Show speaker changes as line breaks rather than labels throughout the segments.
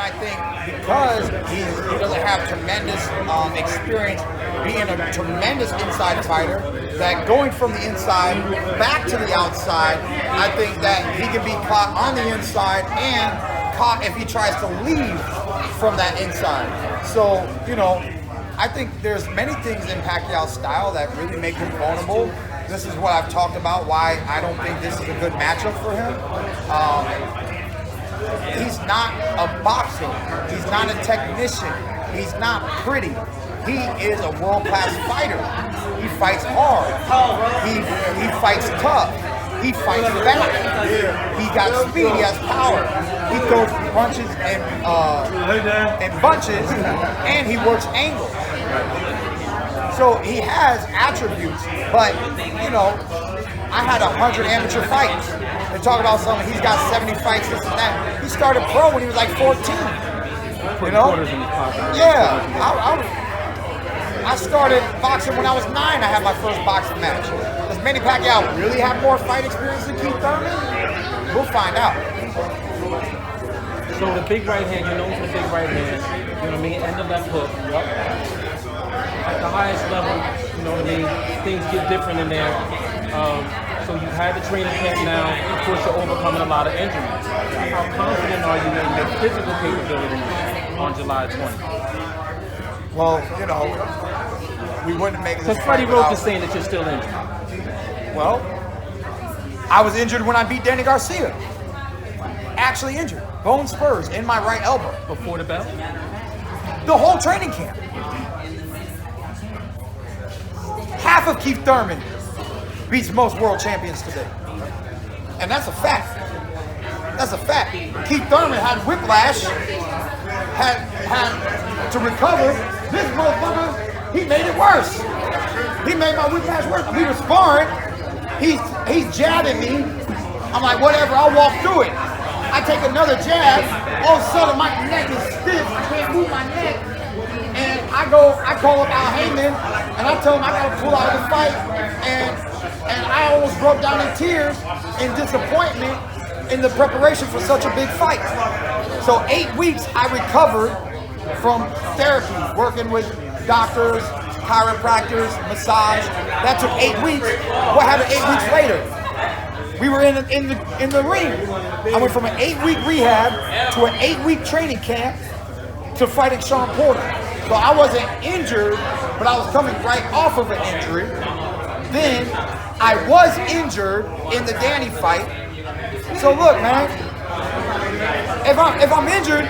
I think because he doesn't have tremendous experience being a tremendous inside fighter, that going from the inside back to the outside, I think that he can be caught on the inside and caught if he tries to leave from that inside. So, you know, I think there's many things in Pacquiao's style that really make him vulnerable. This is what I've talked about, why I don't think this is a good matchup for him. He's not a boxer. He's not a technician. He's not pretty. He is a world-class fighter. He fights hard. He fights tough. He fights back. He got speed. He has power. He throws punches and bunches, and he works angles. So he has attributes, but you know, I had 100 amateur fights. They talk about something. He's got 70 fights, this and that. He started pro when he was like 14. You know? Yeah. I started boxing when I was 9. I had my first boxing match. Does Manny Pacquiao really have more fight experience than Keith Thurman? We'll find out.
So the big right hand, you're known for the big right hand, you know what I mean, and the left hook. At the highest level, you know what I mean, things get different in there. So you've had the training camp now, of course you're overcoming a lot of injuries. How confident are you in your physical capabilities on July 20th?
Well, you know, we wouldn't make this.
Because Freddie Roach is saying that you're still injured.
Well, I was injured when I beat Danny Garcia. Actually injured. Bone spurs in my right elbow.
Before the bell?
The whole training camp. Half of Keith Thurman beats most world champions today. And that's a fact. That's a fact. Keith Thurman had whiplash, had to recover. This motherfucker, he made it worse. He made my whiplash worse. We were sparring. He's jabbing me. I'm like, whatever, I'll walk through it. I take another jab. All of a sudden, my neck is stiff. I can't move my neck. And I call up Al Heyman, and I tell him I gotta pull out of the fight. And I almost broke down in tears in disappointment in the preparation for such a big fight. So 8 weeks I recovered from therapy, working with doctors, chiropractors, massage. That took 8 weeks. What happened 8 weeks later? We were in the ring. I went from an 8-week rehab to an 8-week training camp to fighting Sean Porter. So I wasn't injured, but I was coming right off of an injury. Then I was injured in the Danny fight. So look, man, if I'm injured,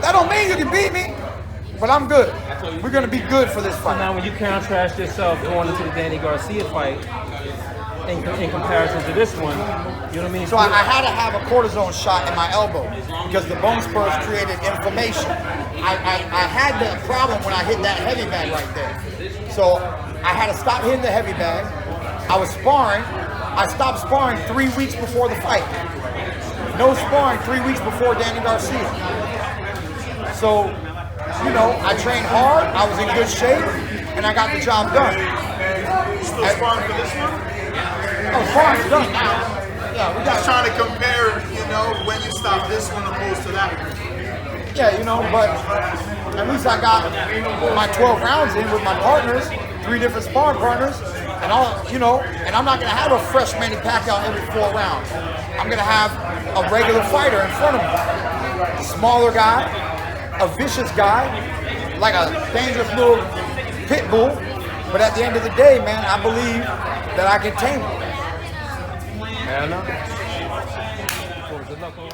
that don't mean you can beat me, but I'm good. We're gonna be good for this fight.
Now, when you contrast yourself going into the Danny Garcia fight in comparison to this one, you know what I mean?
So I had to have a cortisone shot in my elbow because the bone spurs created inflammation. I had that problem when I hit that heavy bag right there. So I had to stop hitting the heavy bag. I was sparring. I stopped sparring 3 weeks before the fight. No sparring 3 weeks before Danny Garcia. So, you know, I trained hard, I was in good shape, and I got the job done.
Still sparring for this one?
Oh, sparring's done now. Yeah, we got
trying to compare, you know, when you stop this one opposed to that one.
Yeah, you know, but at least I got my 12 rounds in with my partners, 3 different sparring partners, and all, you know, and I'm not gonna have a fresh Manny Pacquiao every 4 rounds. I'm gonna have a regular fighter in front of me. A smaller guy, a vicious guy, like a dangerous little pit bull. But at the end of the day, man, I believe that I can tame him.
Hell no. Good luck on